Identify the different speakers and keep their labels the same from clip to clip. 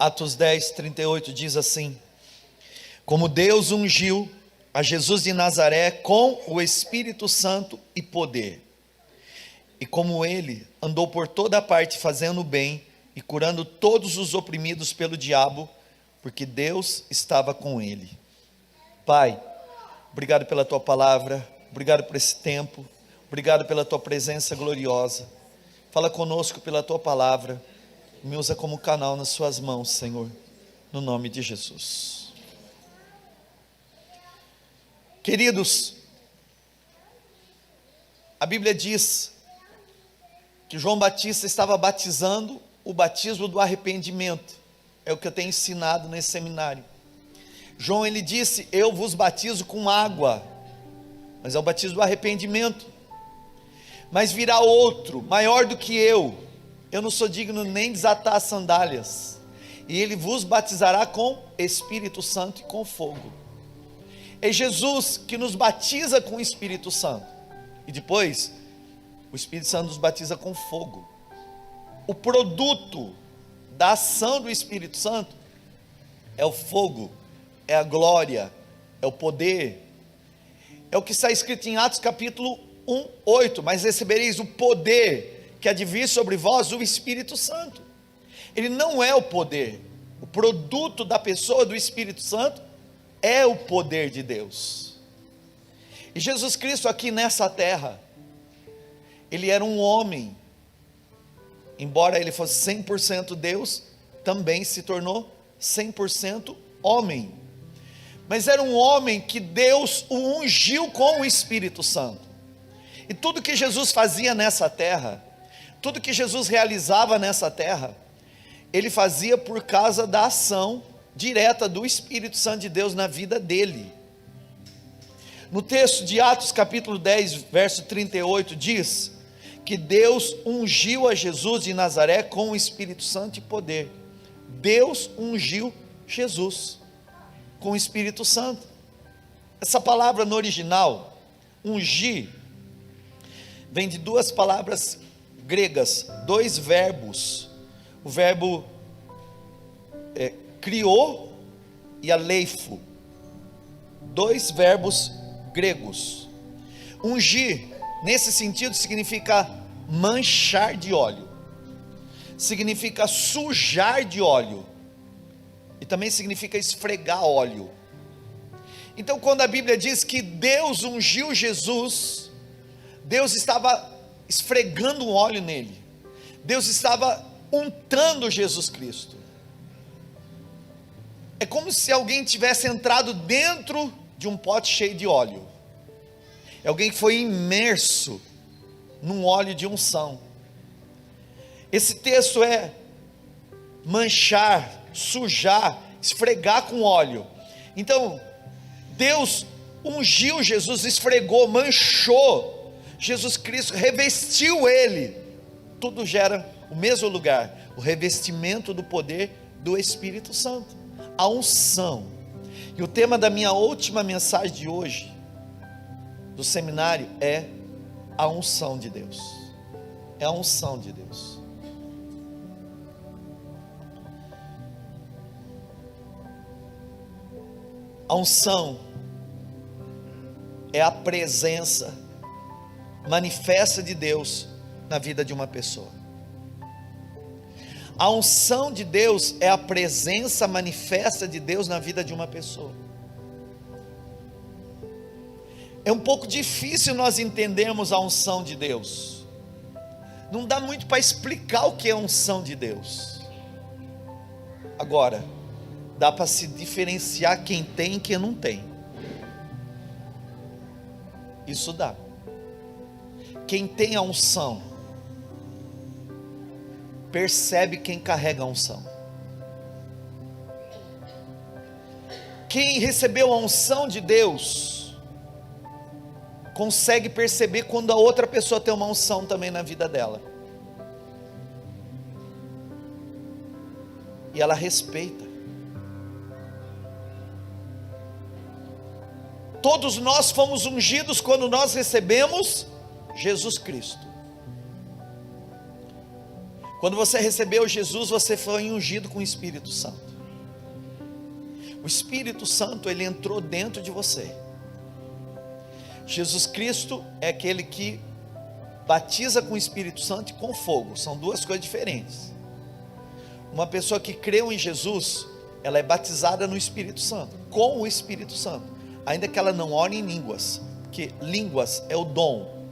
Speaker 1: Atos 10, 38 diz assim: como Deus ungiu a Jesus de Nazaré com o Espírito Santo e poder, e como ele andou por toda a parte fazendo o bem e curando todos os oprimidos pelo diabo, porque Deus estava com ele. Pai, obrigado pela tua palavra, obrigado por esse tempo, obrigado pela tua presença gloriosa. Fala conosco pela tua palavra, me usa como canal nas suas mãos, Senhor, no nome de Jesus. Queridos, a Bíblia diz que João Batista estava batizando o batismo do arrependimento. É o que eu tenho ensinado nesse seminário. João, ele disse: eu vos batizo com água, mas é o batismo do arrependimento. Mas virá outro, maior do que eu não sou digno nem desatar as sandálias, e ele vos batizará com Espírito Santo e com fogo. É Jesus que nos batiza com o Espírito Santo, e depois o Espírito Santo nos batiza com fogo. O produto da ação do Espírito Santo é o fogo, é a glória, é o poder. É o que está escrito em Atos capítulo 1, 8, mas recebereis o poder que há de vir sobre vós o Espírito Santo. Ele não é o poder, o produto da pessoa do Espírito Santo é o poder de Deus. E Jesus Cristo aqui nessa terra, ele era um homem, embora ele fosse 100% Deus, também se tornou 100% homem. Mas era um homem que Deus o ungiu com o Espírito Santo. E tudo que Jesus fazia nessa terra, tudo que Jesus realizava nessa terra, ele fazia por causa da ação direta do Espírito Santo de Deus na vida dele. No texto de Atos capítulo 10, verso 38 diz que Deus ungiu a Jesus de Nazaré com o Espírito Santo e poder. Deus ungiu Jesus com o Espírito Santo. Essa palavra no original, ungir, vem de duas palavras gregas, dois verbos. O verbo criou e aleifo, dois verbos gregos. Ungir, nesse sentido, significa manchar de óleo, significa sujar de óleo, e também significa esfregar óleo. Então, quando a Bíblia diz que Deus ungiu Jesus, Deus estava esfregando um óleo nele, Deus estava untando Jesus Cristo. É como se alguém tivesse entrado dentro de um pote cheio de óleo. É alguém que foi imerso num óleo de unção. Esse texto é manchar, sujar, esfregar com óleo. Então, Deus ungiu Jesus, esfregou, manchou Jesus Cristo, revestiu ele. Tudo gera o mesmo lugar, o revestimento do poder do Espírito Santo, a unção. E o tema da minha última mensagem de hoje, do seminário, é a unção de Deus. É a unção de Deus. A unção é a presença manifesta de Deus na vida de uma pessoa. A unção de Deus é a presença manifesta de Deus na vida de uma pessoa. É um pouco difícil nós entendermos a unção de Deus. Não dá muito para explicar o que é a unção de Deus. Agora, dá para se diferenciar quem tem e quem não tem. Isso dá. Quem tem a unção percebe quem carrega a unção. Quem recebeu a unção de Deus consegue perceber quando a outra pessoa tem uma unção também na vida dela, e ela respeita. Todos nós fomos ungidos quando nós recebemos Jesus Cristo. Quando você recebeu Jesus, você foi ungido com o Espírito Santo. O Espírito Santo, ele entrou dentro de você. Jesus Cristo é aquele que batiza com o Espírito Santo e com fogo. São duas coisas diferentes. Uma pessoa que creu em Jesus, ela é batizada no Espírito Santo, com o Espírito Santo, ainda que ela não ore em línguas, porque línguas é o dom,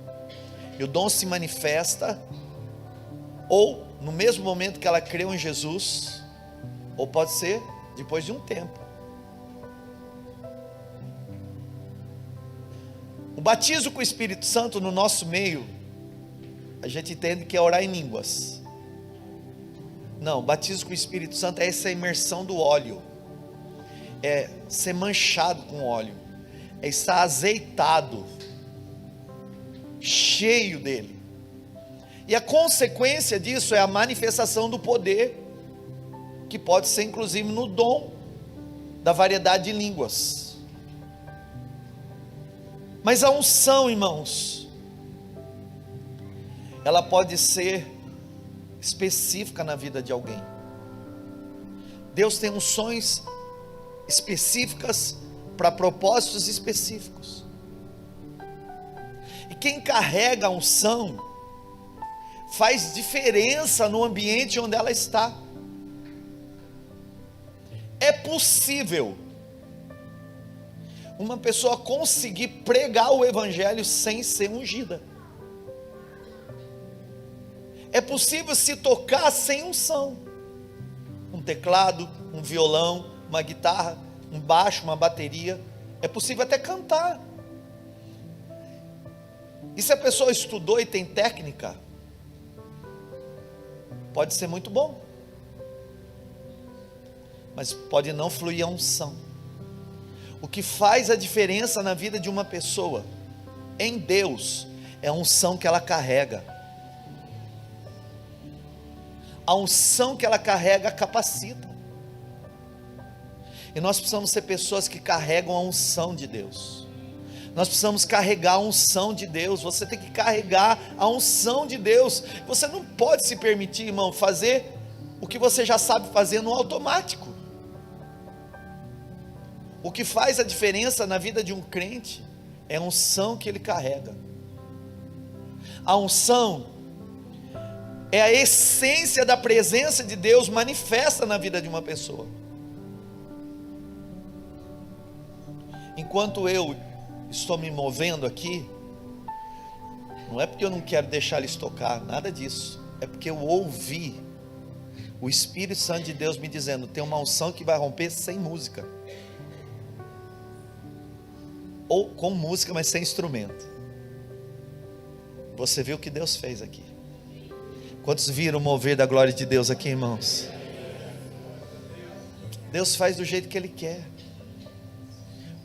Speaker 1: e o dom se manifesta ou no mesmo momento que ela creu em Jesus, ou pode ser depois de um tempo. O batismo com o Espírito Santo no nosso meio, a gente entende que é orar em línguas. Não, o batismo com o Espírito Santo é essa imersão do óleo, é ser manchado com óleo, é estar azeitado, cheio dele. E a consequência disso é a manifestação do poder, que pode ser inclusive no dom da variedade de línguas. Mas a unção, irmãos, ela pode ser específica na vida de alguém. Deus tem unções específicas para propósitos específicos. E quem carrega a unção faz diferença no ambiente onde ela está. É possível uma pessoa conseguir pregar o evangelho sem ser ungida. É possível se tocar sem unção. Um teclado, um violão, uma guitarra, um baixo, uma bateria. É possível até cantar. E se a pessoa estudou e tem técnica, pode ser muito bom, mas pode não fluir a unção. O que faz a diferença na vida de uma pessoa, em Deus, é a unção que ela carrega. A unção que ela carrega capacita. E nós precisamos ser pessoas que carregam a unção de Deus. Nós precisamos carregar a unção de Deus. Você tem que carregar a unção de Deus. Você não pode se permitir, irmão, fazer o que você já sabe fazer no automático. O que faz a diferença na vida de um crente é a unção que ele carrega. A unção é a essência da presença de Deus manifesta na vida de uma pessoa. Enquanto eu estou me movendo aqui, não é porque eu não quero deixar eles tocar, nada disso, é porque eu ouvi o Espírito Santo de Deus me dizendo: tem uma unção que vai romper sem música, ou com música, mas sem instrumento. Você viu o que Deus fez aqui? Quantos viram o mover da glória de Deus aqui, irmãos? Deus faz do jeito que Ele quer.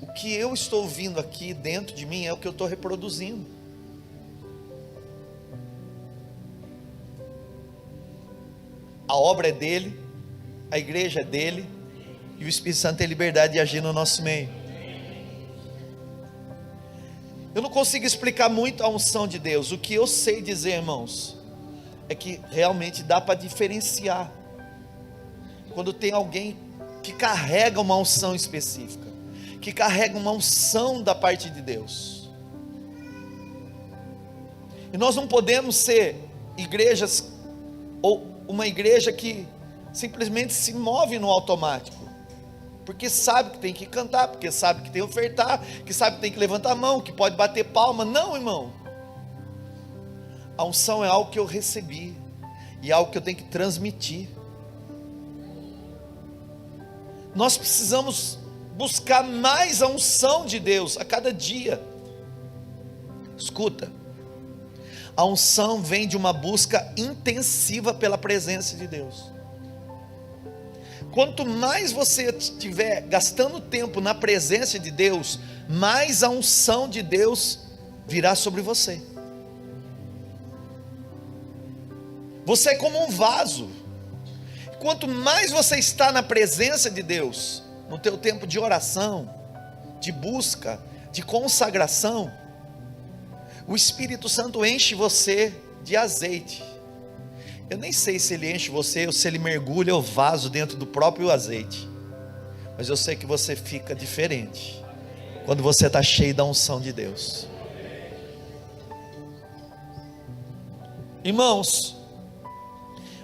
Speaker 1: O que eu estou ouvindo aqui dentro de mim é o que eu estou reproduzindo. A obra é dele, a igreja é dele, e o Espírito Santo tem liberdade de agir no nosso meio. Eu não consigo explicar muito a unção de Deus. O que eu sei dizer, irmãos, é que realmente dá para diferenciar quando tem alguém que carrega uma unção específica, que carrega uma unção da parte de Deus. E nós não podemos ser igrejas, ou uma igreja que simplesmente se move no automático, porque sabe que tem que cantar, porque sabe que tem que ofertar, que sabe que tem que levantar a mão, que pode bater palma. Não, irmão. A unção é algo que eu recebi, e algo que eu tenho que transmitir. Nós precisamos buscar mais a unção de Deus a cada dia. Escuta, a unção vem de uma busca intensiva pela presença de Deus. Quanto mais você estiver gastando tempo na presença de Deus, mais a unção de Deus virá sobre você. Você é como um vaso. Quanto mais você está na presença de Deus, no teu tempo de oração, de busca, de consagração, o Espírito Santo enche você de azeite. Eu nem sei se ele enche você ou se ele mergulha o vaso dentro do próprio azeite, mas eu sei que você fica diferente quando você está cheio da unção de Deus. Irmãos,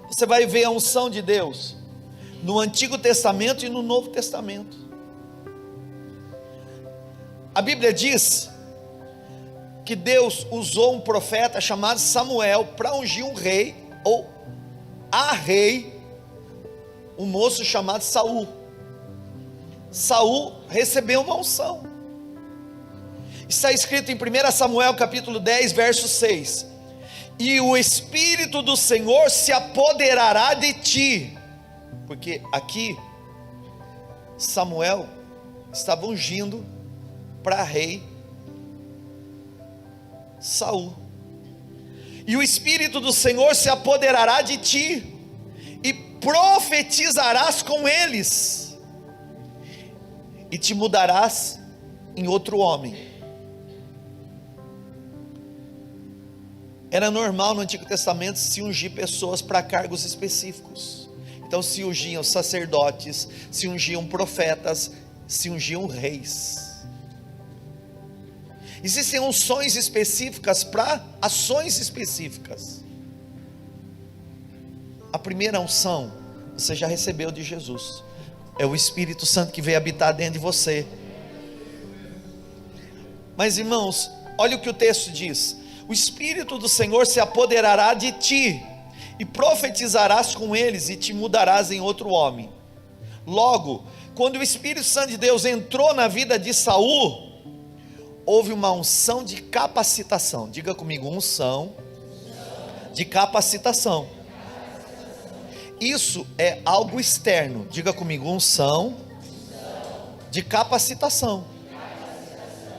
Speaker 1: você vai ver a unção de Deus no Antigo Testamento e no Novo Testamento. A Bíblia diz que Deus usou um profeta chamado Samuel para ungir um rei, ou a rei, um moço chamado Saul. Saul recebeu uma unção. Está escrito em 1 Samuel capítulo 10, verso 6: e o Espírito do Senhor se apoderará de ti. Porque aqui Samuel estava ungindo para rei Saul. E o Espírito do Senhor se apoderará de ti, e profetizarás com eles, e te mudarás em outro homem. Era normal no Antigo Testamento se ungir pessoas para cargos específicos. Então se ungiam sacerdotes, se ungiam profetas, se ungiam reis. Existem unções específicas para ações específicas. A primeira unção você já recebeu de Jesus, é o Espírito Santo que veio habitar dentro de você. Mas irmãos, olha o que o texto diz: o Espírito do Senhor se apoderará de ti, e profetizarás com eles, e te mudarás em outro homem. Logo, quando o Espírito Santo de Deus entrou na vida de Saul, houve uma unção de capacitação. Diga comigo, unção de capacitação. Isso é algo externo. Diga comigo, unção de capacitação.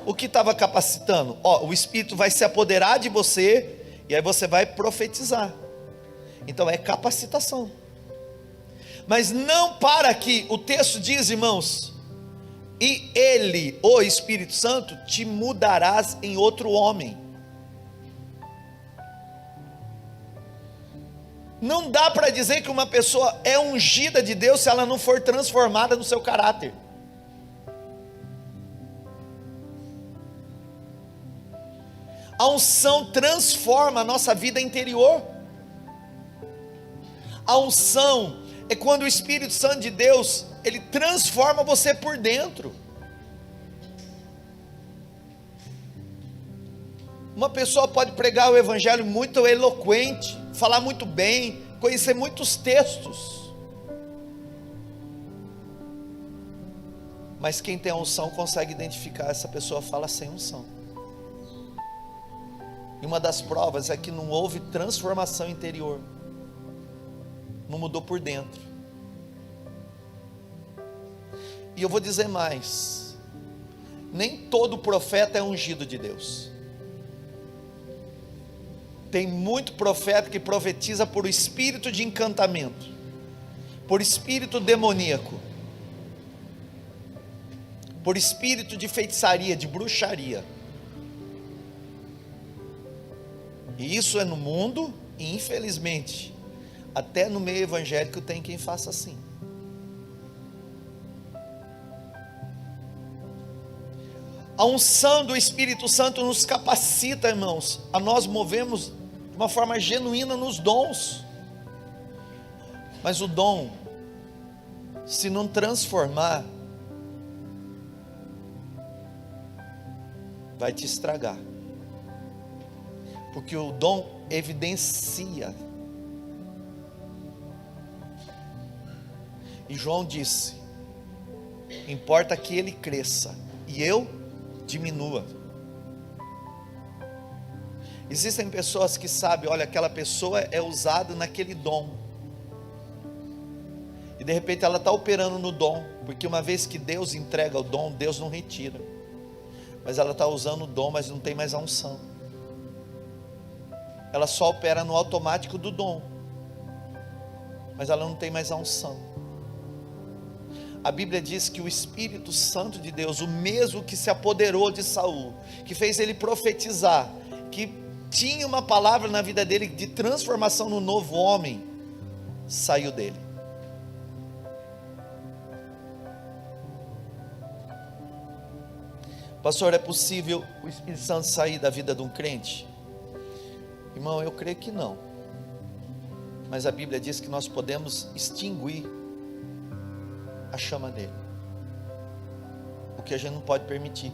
Speaker 1: O que estava capacitando? O Espírito vai se apoderar de você, e aí você vai profetizar. Então é capacitação. Mas não para aqui. O texto diz, irmãos, e ele, o Espírito Santo, te mudarás em outro homem. Não dá para dizer que uma pessoa é ungida de Deus se ela não for transformada no seu caráter. A unção transforma a nossa vida interior. A unção é quando o Espírito Santo de Deus, ele transforma você por dentro. Uma pessoa pode pregar o evangelho muito eloquente, falar muito bem, conhecer muitos textos, mas quem tem a unção consegue identificar, essa pessoa fala sem unção. E uma das provas é que não houve transformação interior, não mudou por dentro. E eu vou dizer mais: nem todo profeta é ungido de Deus. Tem muito profeta que profetiza por espírito de encantamento, por espírito demoníaco, por espírito de feitiçaria, de bruxaria. E isso é no mundo, e infelizmente até no meio evangélico tem quem faça assim. A unção do Espírito Santo nos capacita, irmãos, a nós movemos de uma forma genuína nos dons. Mas o dom, se não transformar, vai te estragar. Porque o dom evidencia. E João disse: importa que ele cresça e eu diminua. Existem pessoas que sabem, olha, aquela pessoa é usada naquele dom, e de repente ela está operando no dom, porque uma vez que Deus entrega o dom, Deus não retira, mas ela está usando o dom, mas não tem mais a unção. Ela só opera no automático do dom, mas ela não tem mais a unção. A Bíblia diz que o Espírito Santo de Deus, o mesmo que se apoderou de Saul, que fez ele profetizar, que tinha uma palavra na vida dele de transformação no novo homem, saiu dele. Pastor, é possível o Espírito Santo sair da vida de um crente? Irmão, eu creio que não. Mas a Bíblia diz que nós podemos extinguir a chama dele. O que a gente não pode permitir.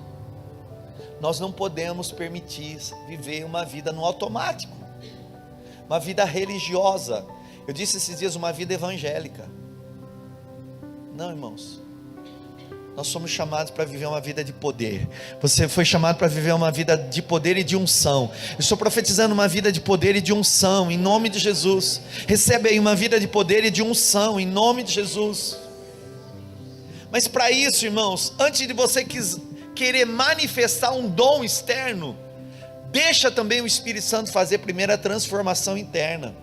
Speaker 1: Nós não podemos permitir viver uma vida no automático, uma vida religiosa. Eu disse esses dias, uma vida evangélica. Não, irmãos. Nós somos chamados para viver uma vida de poder. Você foi chamado para viver uma vida de poder e de unção. Eu estou profetizando uma vida de poder e de unção, em nome de Jesus. Recebe aí uma vida de poder e de unção, em nome de Jesus. Mas para isso, irmãos, antes de você querer manifestar um dom externo, deixa também o Espírito Santo fazer primeiro a transformação interna.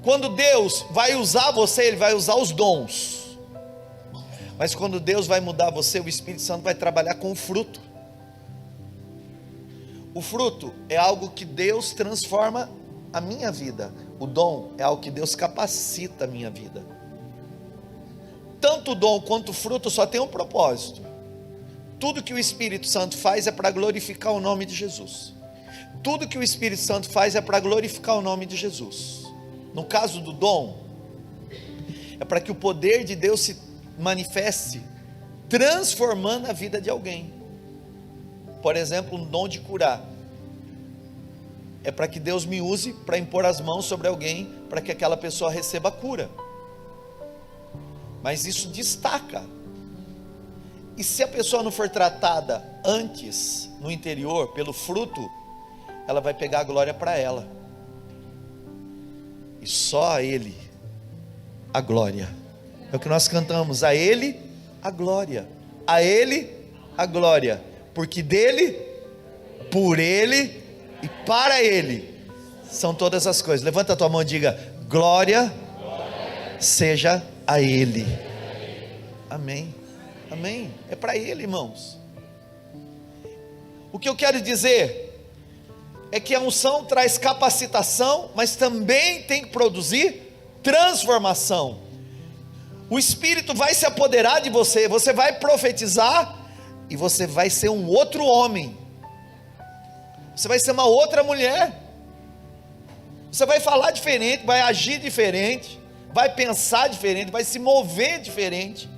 Speaker 1: Quando Deus vai usar você, Ele vai usar os dons. Mas quando Deus vai mudar você, o Espírito Santo vai trabalhar com o fruto. O fruto é algo que Deus transforma a minha vida. O dom é algo que Deus capacita a minha vida. Tanto o dom quanto o fruto só tem um propósito. Tudo que o Espírito Santo faz é para glorificar o nome de Jesus. Tudo que o Espírito Santo faz é para glorificar o nome de Jesus. No caso do dom, é para que o poder de Deus se manifeste, transformando a vida de alguém. Por exemplo, um dom de curar, é para que Deus me use para impor as mãos sobre alguém, para que aquela pessoa receba a cura. Mas isso destaca. E se a pessoa não for tratada antes, no interior, pelo fruto, ela vai pegar a glória para ela. E só a Ele a glória. É o que nós cantamos, a Ele a glória, a Ele a glória, porque dele, por Ele e para Ele são todas as coisas. Levanta a tua mão e diga, glória seja a Ele. Amém, amém, é para Ele, irmãos. O que eu quero dizer é que a unção traz capacitação, mas também tem que produzir transformação. O Espírito vai se apoderar de você, você vai profetizar, e você vai ser um outro homem, você vai ser uma outra mulher, você vai falar diferente, vai agir diferente, vai pensar diferente, vai se mover diferente.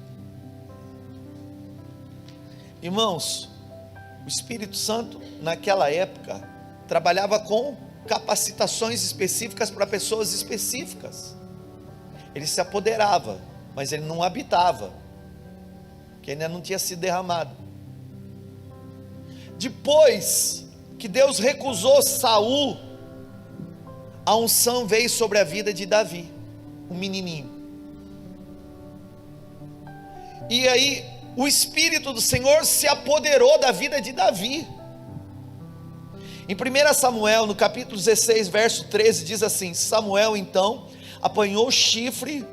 Speaker 1: Irmãos, o Espírito Santo naquela época trabalhava com capacitações específicas para pessoas específicas. Ele se apoderava, mas ele não habitava, que ainda não tinha sido derramado. Depois que Deus recusou Saul, a unção veio sobre a vida de Davi, um menininho. E aí o Espírito do Senhor se apoderou da vida de Davi. Em 1 Samuel, no capítulo 16, verso 13, diz assim: Samuel então apanhou o chifre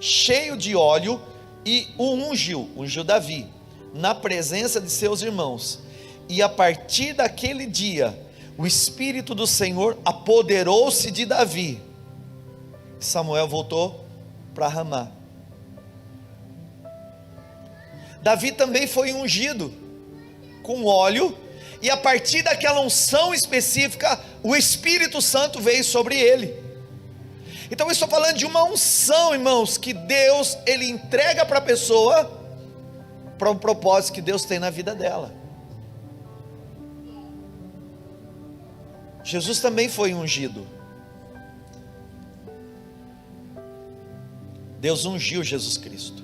Speaker 1: cheio de óleo e o ungiu Davi, na presença de seus irmãos. E a partir daquele dia, o Espírito do Senhor apoderou-se de Davi. Samuel voltou para Ramá. Davi também foi ungido com óleo, e a partir daquela unção específica, o Espírito Santo veio sobre ele. Então eu estou falando de uma unção, irmãos, que Deus, Ele entrega para a pessoa, para um propósito que Deus tem na vida dela. Jesus também foi ungido. Deus ungiu Jesus Cristo.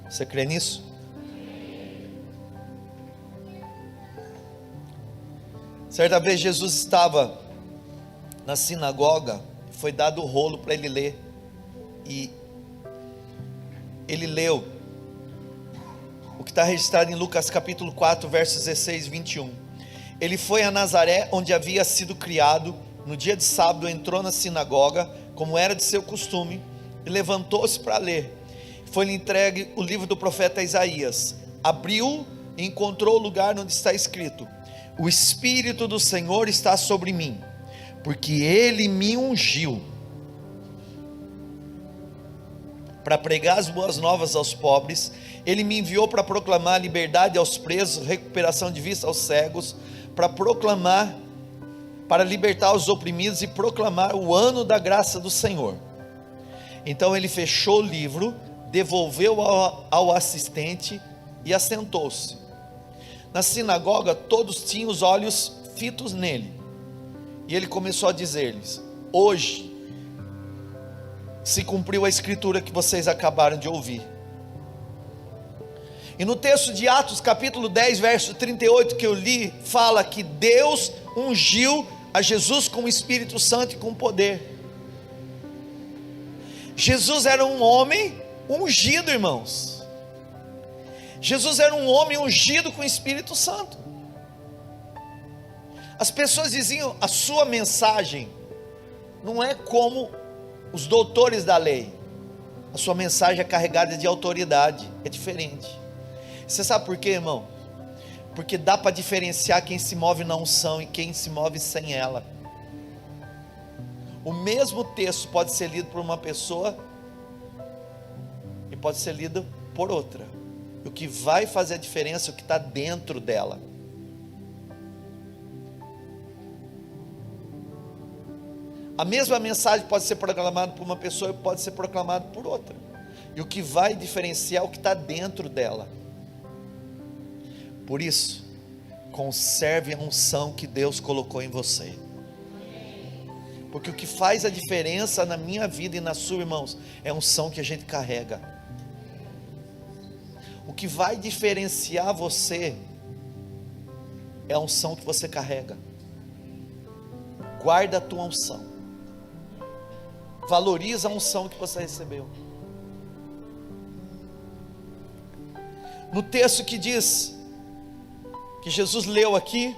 Speaker 1: Você crê nisso? Certa vez Jesus estava na sinagoga, foi dado o rolo para ele ler, e ele leu o que está registrado em Lucas capítulo 4, versos 16 e 21. Ele foi a Nazaré, onde havia sido criado. No dia de sábado entrou na sinagoga, como era de seu costume, e levantou-se para ler. Foi-lhe entregue o livro do profeta Isaías. Abriu e encontrou o lugar onde está escrito: o Espírito do Senhor está sobre mim, porque Ele me ungiu para pregar as boas novas aos pobres. Ele me enviou para proclamar liberdade aos presos, recuperação de vista aos cegos, para libertar os oprimidos e proclamar o ano da graça do Senhor. Então ele fechou o livro, devolveu ao assistente e assentou-se. Na sinagoga todos tinham os olhos fitos nele, e ele começou a dizer-lhes: hoje se cumpriu a escritura que vocês acabaram de ouvir. E no texto de Atos capítulo 10 verso 38 que eu li, fala que Deus ungiu a Jesus com o Espírito Santo e com poder. Jesus era um homem ungido, irmãos. Jesus era um homem ungido com o Espírito Santo. As pessoas diziam: a sua mensagem não é como os doutores da lei, a sua mensagem é carregada de autoridade, é diferente. Você sabe por quê, irmão? Porque dá para diferenciar quem se move na unção e quem se move sem ela. O mesmo texto pode ser lido por uma pessoa e pode ser lido por outra. O que vai fazer a diferença é o que está dentro dela. A mesma mensagem pode ser proclamada por uma pessoa e pode ser proclamada por outra. E o que vai diferenciar é o que está dentro dela. Por isso, conserve a unção que Deus colocou em você. Porque o que faz a diferença na minha vida e na sua, irmãos, é a unção que a gente carrega. O que vai diferenciar você é a unção que você carrega. Guarda a tua unção. Valoriza a unção que você recebeu. No texto que diz, que Jesus leu aqui,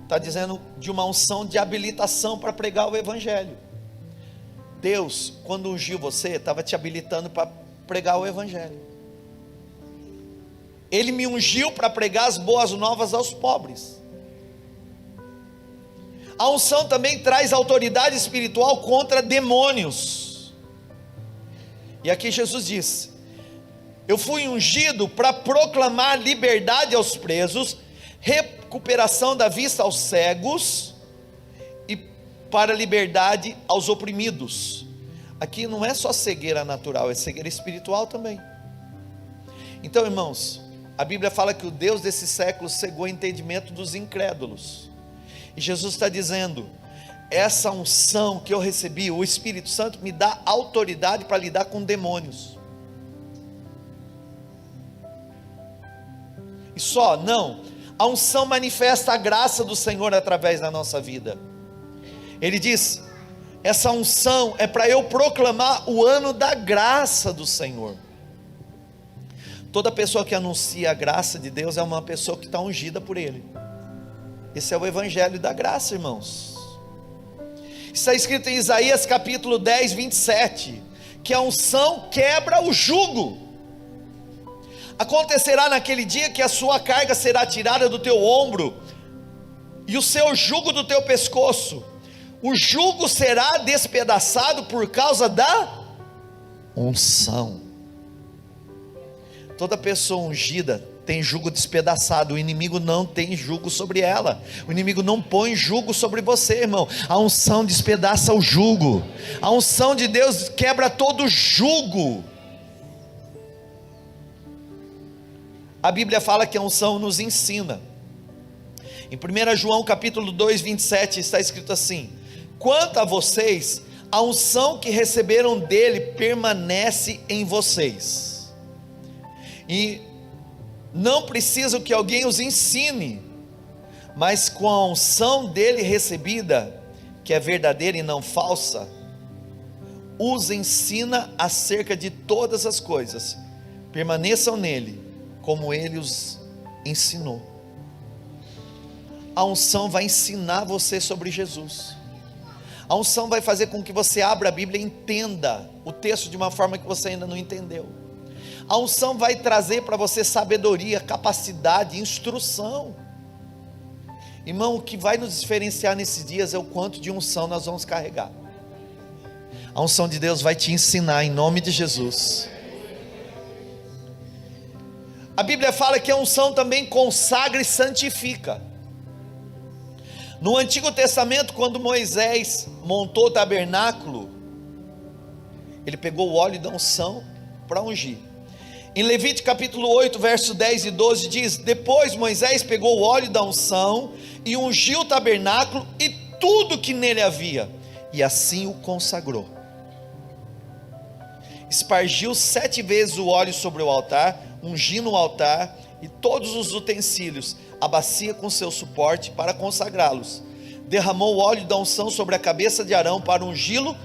Speaker 1: está dizendo de uma unção de habilitação para pregar o Evangelho. Deus, quando ungiu você, estava te habilitando para pregar o Evangelho. Ele me ungiu para pregar as boas novas aos pobres. A unção também traz autoridade espiritual contra demônios. E aqui Jesus disse: eu fui ungido para proclamar liberdade aos presos, recuperação da vista aos cegos e para liberdade aos oprimidos. Aqui não é só cegueira natural, é cegueira espiritual também. Então, irmãos, a Bíblia fala que o Deus desse século cegou o entendimento dos incrédulos. E Jesus está dizendo: essa unção que eu recebi, o Espírito Santo me dá autoridade para lidar com demônios. E só, não, a unção manifesta a graça do Senhor através da nossa vida. Ele diz: essa unção é para eu proclamar o ano da graça do Senhor. Toda pessoa que anuncia a graça de Deus é uma pessoa que está ungida por Ele. Esse é o Evangelho da graça, irmãos. Está escrito em Isaías capítulo 10, 27, que a unção quebra o jugo. Acontecerá naquele dia que a sua carga será tirada do teu ombro, e o seu jugo do teu pescoço. O jugo será despedaçado por causa da unção. Toda pessoa ungida tem jugo despedaçado. O inimigo não tem jugo sobre ela. O inimigo não põe jugo sobre você, irmão. A unção despedaça o jugo. A unção de Deus quebra todo jugo. A Bíblia fala que a unção nos ensina. Em 1 João capítulo 2, 27 está escrito assim: quanto a vocês, a unção que receberam dele permanece em vocês, e não precisam que alguém os ensine, mas com a unção dele recebida, que é verdadeira e não falsa, os ensina acerca de todas as coisas. Permaneçam nele, como ele os ensinou. A unção vai ensinar você sobre Jesus. A unção vai fazer com que você abra a Bíblia e entenda o texto de uma forma que você ainda não entendeu. A unção vai trazer para você sabedoria, capacidade, instrução. Irmão, o que vai nos diferenciar nesses dias é o quanto de unção nós vamos carregar. A unção de Deus vai te ensinar em nome de Jesus. A Bíblia fala que a unção também consagra e santifica. No Antigo Testamento, quando Moisés montou o tabernáculo, ele pegou o óleo da unção para ungir. Em Levítico capítulo 8, verso 10 e 12 diz: depois Moisés pegou o óleo da unção e ungiu o tabernáculo e tudo que nele havia, e assim o consagrou. Espargiu 7 vezes o óleo sobre o altar, ungindo o altar e todos os utensílios, a bacia com seu suporte para consagrá-los. Derramou o óleo da unção sobre a cabeça de Arão para ungí-lo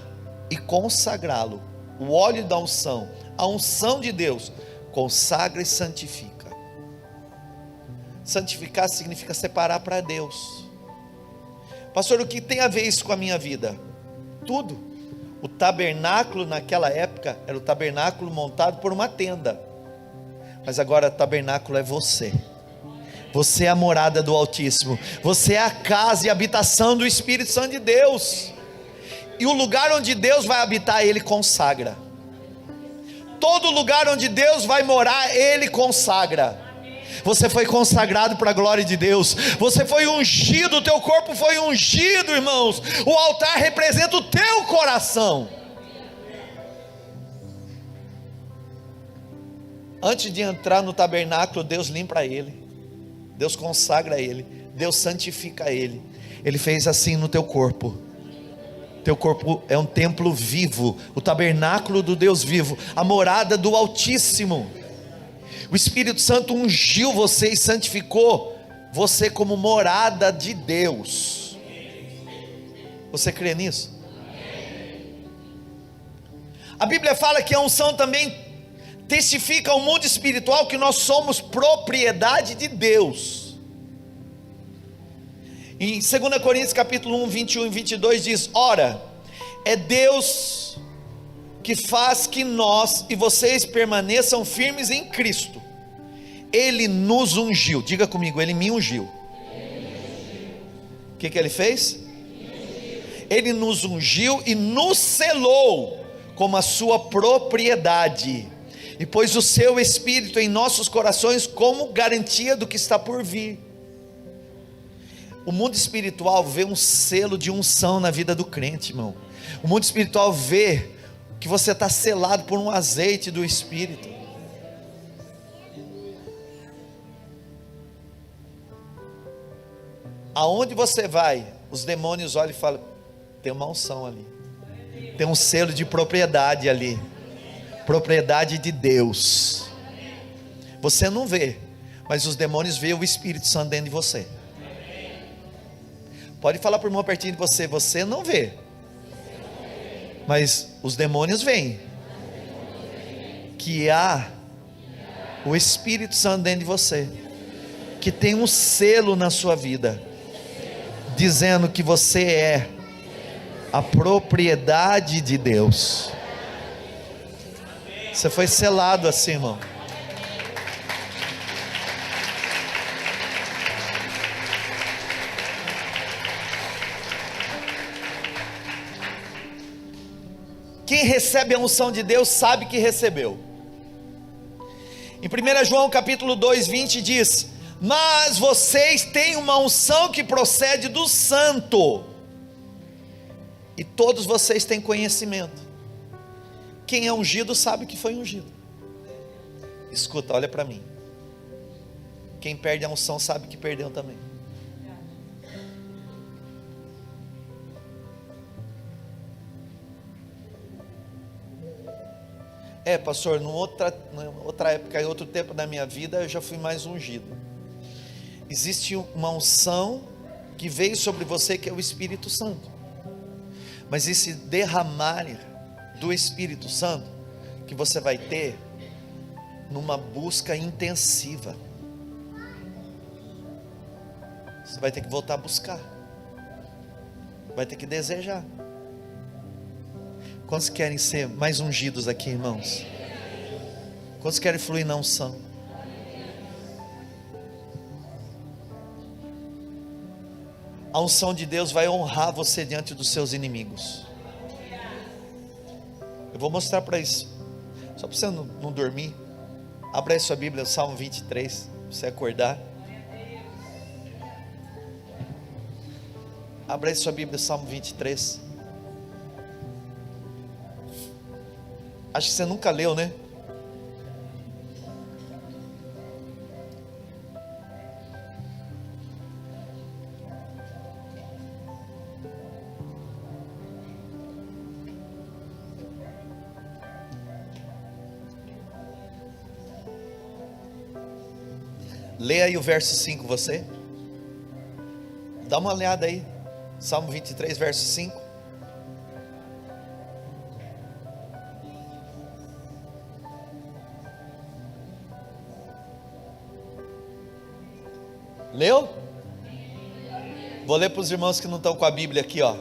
Speaker 1: e consagrá-lo. O óleo da unção, a unção de Deus, consagra e santifica. Santificar significa separar para Deus. Pastor, o que tem a ver isso com a minha vida? Tudo. O tabernáculo naquela época era o tabernáculo montado por uma tenda, mas agora o tabernáculo é você. Você é a morada do Altíssimo, você é a casa e habitação do Espírito Santo de Deus, e o lugar onde Deus vai habitar, Ele consagra. Todo lugar onde Deus vai morar, Ele consagra. Você foi consagrado para a glória de Deus, você foi ungido, o teu corpo foi ungido, irmãos. O altar representa o teu coração. Antes de entrar no tabernáculo, Deus limpa ele, Deus consagra ele, Deus santifica ele. Ele fez assim no teu corpo. Teu corpo é um templo vivo, o tabernáculo do Deus vivo, a morada do Altíssimo. O Espírito Santo ungiu você e santificou você como morada de Deus. Você crê nisso? A Bíblia fala que a unção também testifica ao mundo espiritual que nós somos propriedade de Deus. Em 2 Coríntios capítulo 1, 21 e 22 diz: ora, é Deus que faz que nós e vocês permaneçam firmes em Cristo. Ele nos ungiu. Diga comigo, Ele me ungiu. O que Ele fez? Ele nos ungiu e nos selou como a sua propriedade, e pôs o seu Espírito em nossos corações como garantia do que está por vir. O mundo espiritual vê um selo de unção na vida do crente, irmão. O mundo espiritual vê que você está selado por um azeite do Espírito. Aonde você vai, os demônios olham e falam: tem uma unção ali, tem um selo de propriedade ali, propriedade de Deus. Você não vê, mas os demônios veem o Espírito Santo dentro de você. Pode falar para o irmão pertinho de você: você não vê, mas os demônios veem que há o Espírito Santo dentro de você, que tem um selo na sua vida, dizendo que você é a propriedade de Deus. Você foi selado assim, irmão. Quem recebe a unção de Deus sabe que recebeu. Em 1 João capítulo 2, 20 diz: mas vocês têm uma unção que procede do Santo, e todos vocês têm conhecimento. Quem é ungido sabe que foi ungido. Escuta, olha para mim. Quem perde a unção sabe que perdeu também. Pastor, numa outra época, em outro tempo da minha vida, eu já fui mais ungido. Existe uma unção que veio sobre você, que é o Espírito Santo. Mas esse derramar do Espírito Santo que você vai ter numa busca intensiva. Você vai ter que voltar a buscar, vai ter que desejar. Quantos querem ser mais ungidos aqui, irmãos? Quantos querem fluir na unção? A unção de Deus vai honrar você diante dos seus inimigos. Eu vou mostrar para isso, só para você não dormir. Abra aí sua Bíblia, Salmo 23, para você acordar. Abra aí sua Bíblia, Salmo 23. Acho que você nunca leu, né? Leia aí o verso 5, você. Dá uma olhada aí. Salmo 23, verso 5. Leu? Vou ler para os irmãos que não estão com a Bíblia aqui, ó.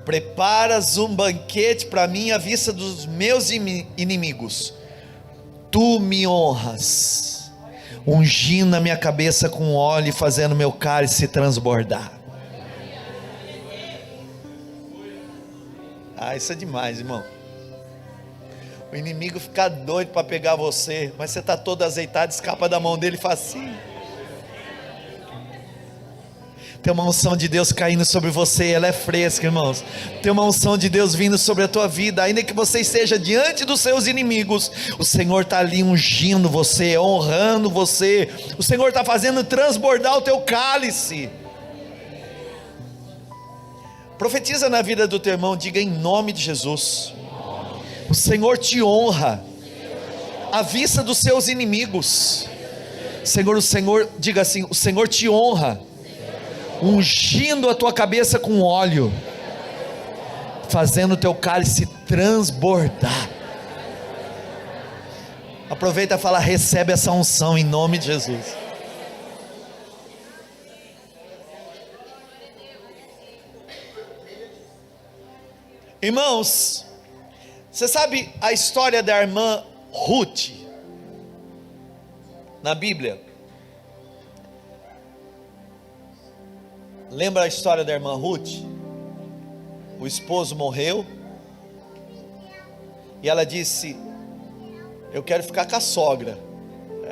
Speaker 1: Preparas um banquete para mim à vista dos meus inimigos. Tu me honras, ungindo a minha cabeça com óleo e fazendo meu cálice transbordar. Isso é demais, irmão. O inimigo fica doido para pegar você, mas você está todo azeitado, escapa da mão dele facinho. Tem uma unção de Deus caindo sobre você, ela é fresca, irmãos. Tem uma unção de Deus vindo sobre a tua vida, ainda que você esteja diante dos seus inimigos, o Senhor está ali ungindo você, honrando você. O Senhor está fazendo transbordar o teu cálice. Profetiza na vida do teu irmão, diga em nome de Jesus: o Senhor te honra à vista dos seus inimigos. Senhor, diga assim: o Senhor te honra, ungindo a tua cabeça com óleo, fazendo o teu cálice transbordar. Aproveita e fala: recebe essa unção em nome de Jesus. Irmãos, você sabe a história da irmã Ruth na Bíblia? Lembra a história da irmã Ruth? O esposo morreu e ela disse: eu quero ficar com a sogra.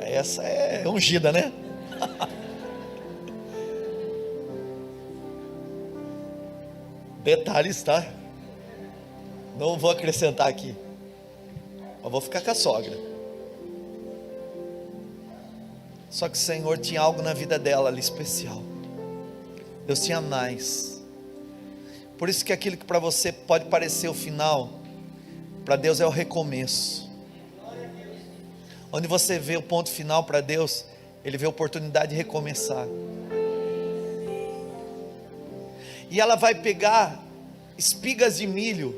Speaker 1: Essa é ungida, né? Detalhes, tá? Não vou acrescentar aqui, eu vou ficar com a sogra. Só que o Senhor tinha algo na vida dela ali especial. Deus tinha mais. Por isso que aquilo que para você pode parecer o final, para Deus é o recomeço. Onde você vê o ponto final, para Deus Ele vê a oportunidade de recomeçar. E ela vai pegar espigas de milho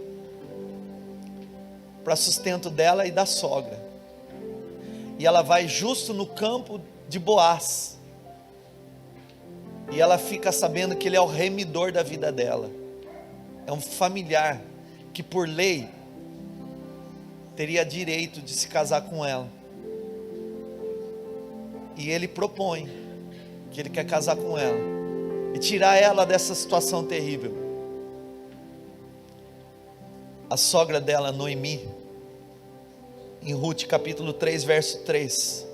Speaker 1: para sustento dela e da sogra. E ela vai justo no campo de Boaz. E ela fica sabendo que ele é o remidor da vida dela. É um familiar que por lei teria direito de se casar com ela. E ele propõe que ele quer casar com ela e tirar ela dessa situação terrível. A sogra dela, Noemi, em Ruth capítulo 3, verso 3,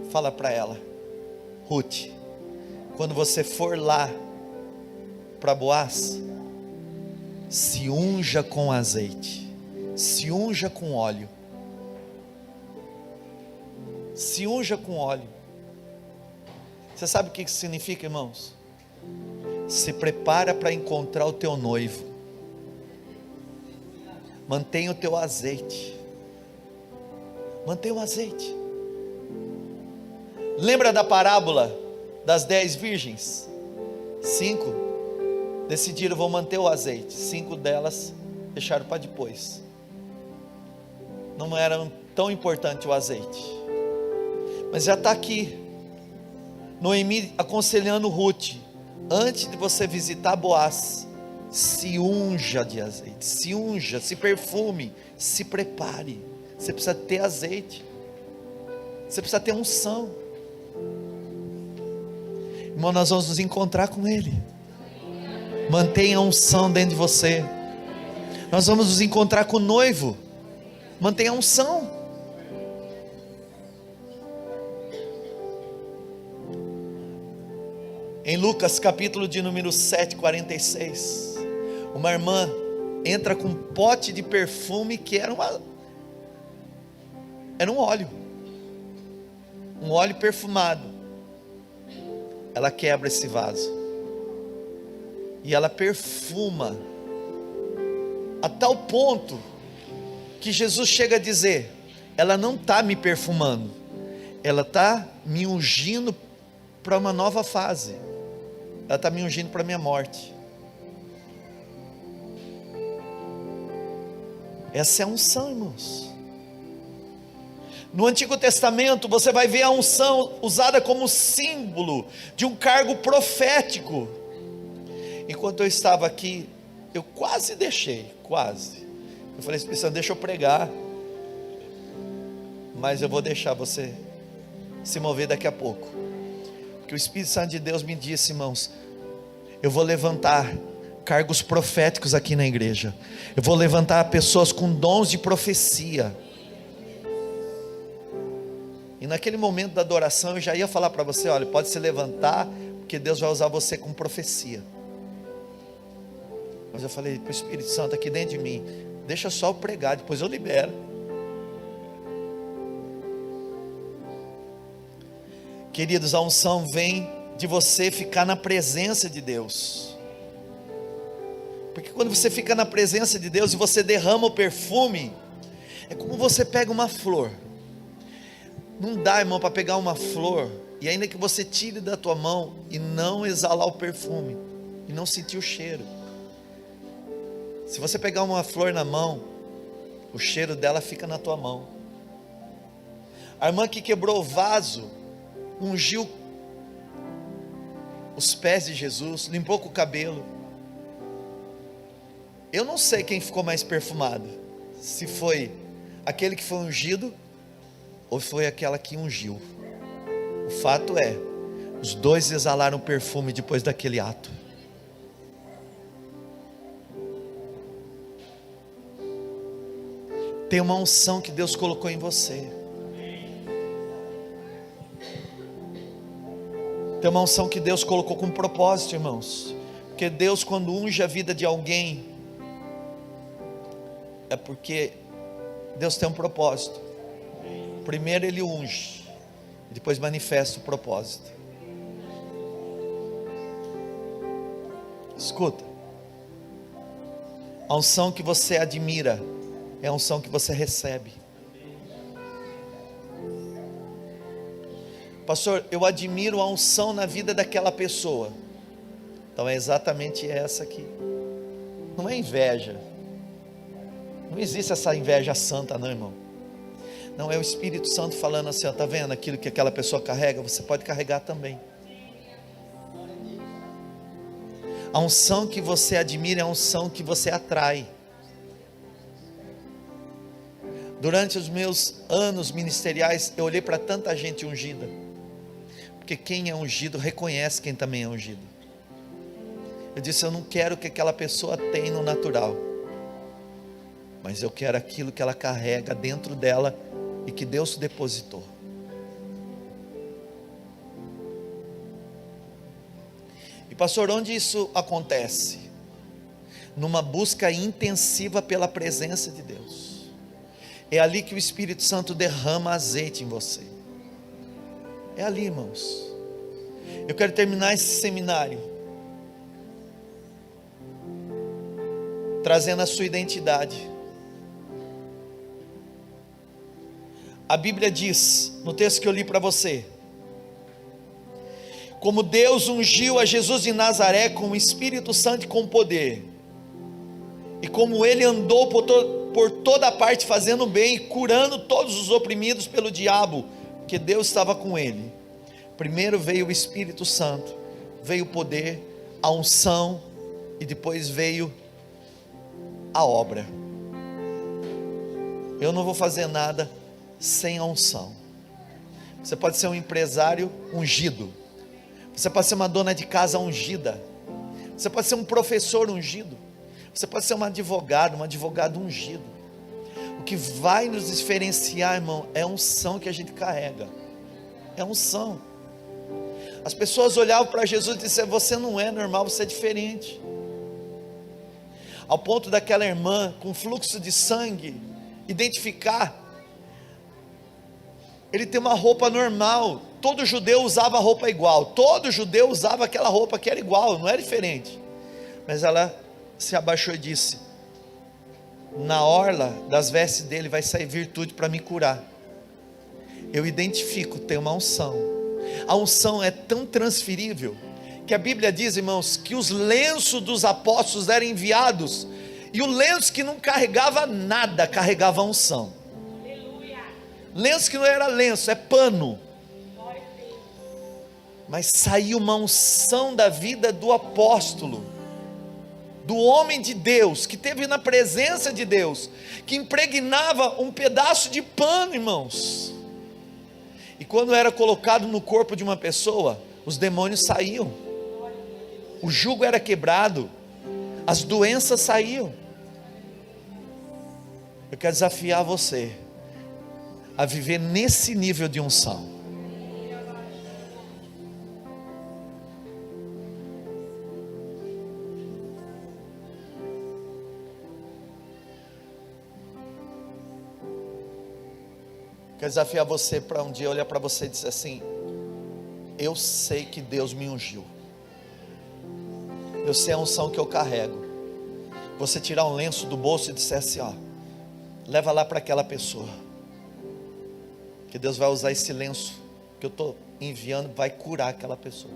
Speaker 1: fala para ela: Ruth, quando você for lá para Boaz, se unja com azeite, se unja com óleo, se unja com óleo. Você sabe o que isso significa, irmãos? Se prepara para encontrar o teu noivo. Mantenha o teu azeite. Mantenha o azeite. Lembra da parábola das 10 virgens? 5 decidiram: vão manter o azeite. 5 delas deixaram para depois. Não era tão importante o azeite. Mas já está aqui Noemi aconselhando Ruth: antes de você visitar Boaz, se unja de azeite, se unja, se perfume, se prepare, Você precisa ter azeite. Você precisa ter unção. Irmão, nós vamos nos encontrar com Ele. Mantenha a unção dentro de você. Nós vamos nos encontrar com o noivo. Mantenha a unção. Em Lucas capítulo de número 7, 46, uma irmã entra com um pote de perfume que era um óleo. Um óleo perfumado. Ela quebra esse vaso. E ela perfuma. A tal ponto que Jesus chega a dizer: ela não está me perfumando, ela está me ungindo para uma nova fase. Ela está me ungindo para a minha morte. Essa é a unção, irmãos. No Antigo Testamento você vai ver a unção usada como símbolo de um cargo profético. Enquanto eu estava aqui, eu quase deixei, quase. Eu falei: Espírito Santo, deixa eu pregar, mas eu vou deixar você se mover daqui a pouco. Porque o Espírito Santo de Deus me disse: irmãos, eu vou levantar cargos proféticos aqui na igreja. Eu vou levantar pessoas com dons de profecia. E naquele momento da adoração eu já ia falar para você: olha, pode se levantar, porque Deus vai usar você com profecia. Mas eu falei para o Espírito Santo aqui dentro de mim: deixa só eu pregar, depois eu libero. Queridos, a unção vem de você ficar na presença de Deus. Porque quando você fica na presença de Deus e você derrama o perfume, é como você pega uma flor. Não dá, irmão, para pegar uma flor e ainda que você tire da tua mão e não exalar o perfume e não sentir o cheiro. Se você pegar uma flor na mão, o cheiro dela fica na tua mão. A irmã que quebrou o vaso ungiu os pés de Jesus, limpou com o cabelo. Eu não sei quem ficou mais perfumado, se foi aquele que foi ungido ou foi aquela que ungiu. O fato é, os dois exalaram perfume depois daquele ato. Tem uma unção que Deus colocou em você. Tem uma unção que Deus colocou com propósito, irmãos. Porque Deus, quando unge a vida de alguém, é porque Deus tem um propósito. Primeiro Ele unge, depois manifesta o propósito. Escuta, a unção que você admira é a unção que você recebe. Pastor, eu admiro a unção na vida daquela pessoa. Então é exatamente essa aqui. Não é inveja. Não existe essa inveja santa não, irmão. Não, é o Espírito Santo falando assim: ó, tá vendo aquilo que aquela pessoa carrega? Você pode carregar também. A unção que você admira é a unção que você atrai. Durante os meus anos ministeriais, eu olhei para tanta gente ungida. Porque quem é ungido reconhece quem também é ungido. Eu disse: eu não quero o que aquela pessoa tem no natural, mas eu quero aquilo que ela carrega dentro dela e que Deus depositou. E pastor, onde isso acontece? Numa busca intensiva pela presença de Deus. É ali que o Espírito Santo derrama azeite em você. É ali, irmãos. Eu quero terminar esse seminário trazendo a sua identidade. A Bíblia diz, no texto que eu li para você: como Deus ungiu a Jesus de Nazaré com o Espírito Santo e com poder, e como ele andou por toda parte fazendo bem e curando todos os oprimidos pelo diabo, porque Deus estava com ele. Primeiro veio o Espírito Santo, veio o poder, a unção, e depois veio a obra. Eu não vou fazer nada sem a unção. Você pode ser um empresário ungido. Você pode ser uma dona de casa ungida. Você pode ser um professor ungido. Você pode ser um advogado ungido. O que vai nos diferenciar, irmão, é a unção que a gente carrega. É a unção. As pessoas olhavam para Jesus e disseram: você não é normal, você é diferente. Ao ponto daquela irmã com fluxo de sangue identificar, ele tem uma roupa normal. Todo judeu usava roupa igual. Todo judeu usava aquela roupa que era igual, não era diferente. Mas ela se abaixou e disse: na orla das vestes dele vai sair virtude para me curar. Eu identifico, tem uma unção. A unção é tão transferível que a Bíblia diz, irmãos, que os lenços dos apóstolos eram enviados, e o lenço que não carregava nada, carregava a unção. Lenço que não era lenço, é pano. Mas saiu uma unção da vida do apóstolo, do homem de Deus, que teve na presença de Deus, que impregnava um pedaço de pano, irmãos. E quando era colocado no corpo de uma pessoa, os demônios saíam, o jugo era quebrado, as doenças saíam. Eu quero desafiar você a viver nesse nível de unção. Quero desafiar você para um dia olhar para você e dizer assim: eu sei que Deus me ungiu, eu sei a unção que eu carrego. Você tirar um lenço do bolso e disser assim: ó, leva lá para aquela pessoa, que Deus vai usar esse lenço que eu estou enviando, vai curar aquela pessoa.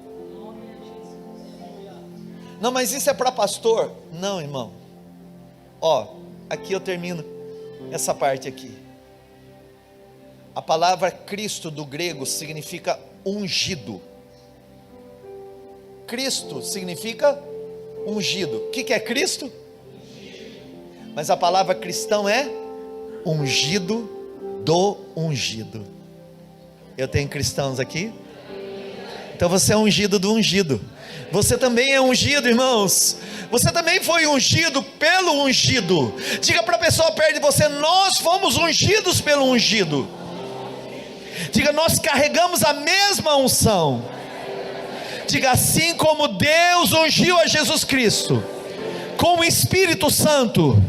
Speaker 1: Não, mas isso é para pastor. Não, irmão. Ó, aqui eu termino essa parte aqui. A palavra Cristo do grego significa ungido. Cristo significa ungido. O que é Cristo? Mas a palavra cristão é ungido do ungido. Eu tenho cristãos aqui? Então você é ungido do ungido. Você também é ungido, irmãos. Você também foi ungido pelo ungido. Diga para a pessoa perto de você: nós fomos ungidos pelo ungido. Diga: nós carregamos a mesma unção. Diga: assim como Deus ungiu a Jesus Cristo com o Espírito Santo,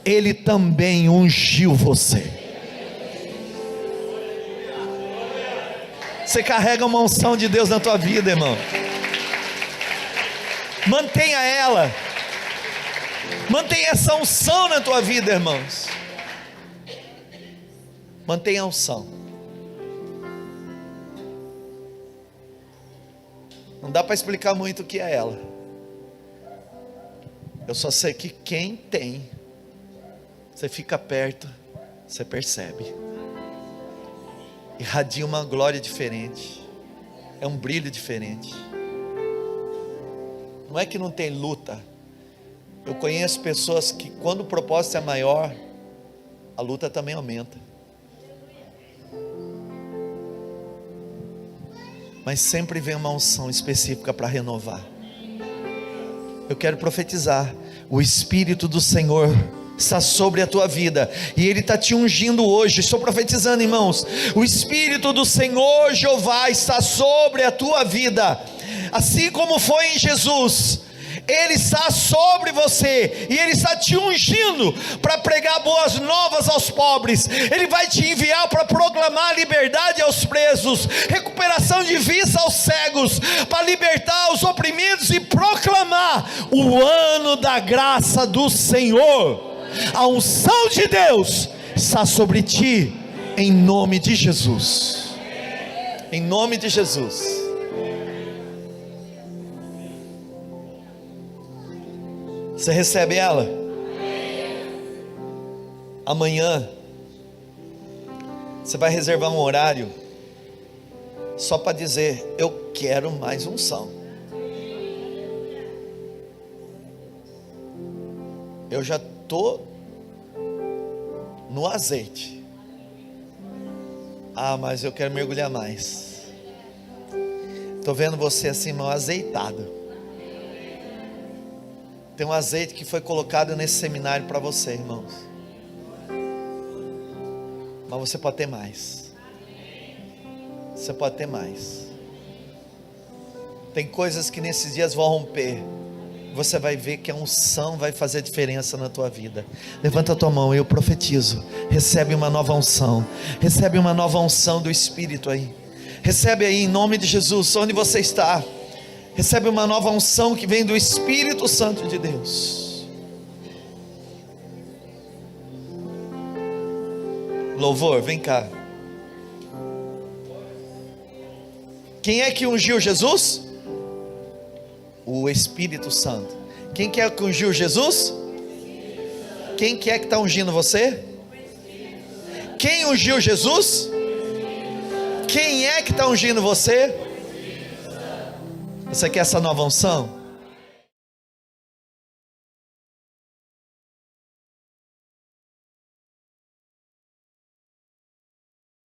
Speaker 1: Ele também ungiu você. Você carrega uma unção de Deus na tua vida, irmão. Mantenha ela. Mantenha essa unção na tua vida, irmãos. Mantenha a unção. Não dá para explicar muito o que é ela. Eu só sei que quem tem, você fica perto, você percebe. Irradia uma glória diferente. É um brilho diferente. Não é que não tem luta. Eu conheço pessoas que quando o propósito é maior, a luta também aumenta. Mas sempre vem uma unção específica para renovar. Eu quero profetizar: o Espírito do Senhor está sobre a tua vida, e Ele está te ungindo hoje. Estou profetizando, irmãos. O Espírito do Senhor Jeová está sobre a tua vida, assim como foi em Jesus. Ele está sobre você, e Ele está te ungindo para pregar boas novas aos pobres. Ele vai te enviar para proclamar liberdade aos presos, recuperação de vista aos cegos, para libertar os oprimidos e proclamar o ano da graça do Senhor. A unção de Deus está sobre ti, em nome de Jesus. Em nome de Jesus. Você recebe ela? Amanhã você vai reservar um horário só para dizer: eu quero mais unção. Eu já estou no azeite. Ah, mas eu quero mergulhar mais. Estou vendo você assim, mal azeitado. Tem um azeite que foi colocado nesse seminário para você, irmãos. Mas você pode ter mais. Você pode ter mais. Tem coisas que nesses dias vão romper. Você vai ver que a unção vai fazer diferença na tua vida. Levanta a tua mão, eu profetizo. Recebe uma nova unção. Recebe uma nova unção do Espírito aí. Recebe aí em nome de Jesus, onde você está. Recebe uma nova unção que vem do Espírito Santo de Deus. Louvor, vem cá. Quem é que ungiu Jesus? O Espírito Santo. Quem que é que ungiu Jesus? Quem que é que está ungindo você? Quem ungiu Jesus? Quem é que está ungindo você? Você quer essa nova unção?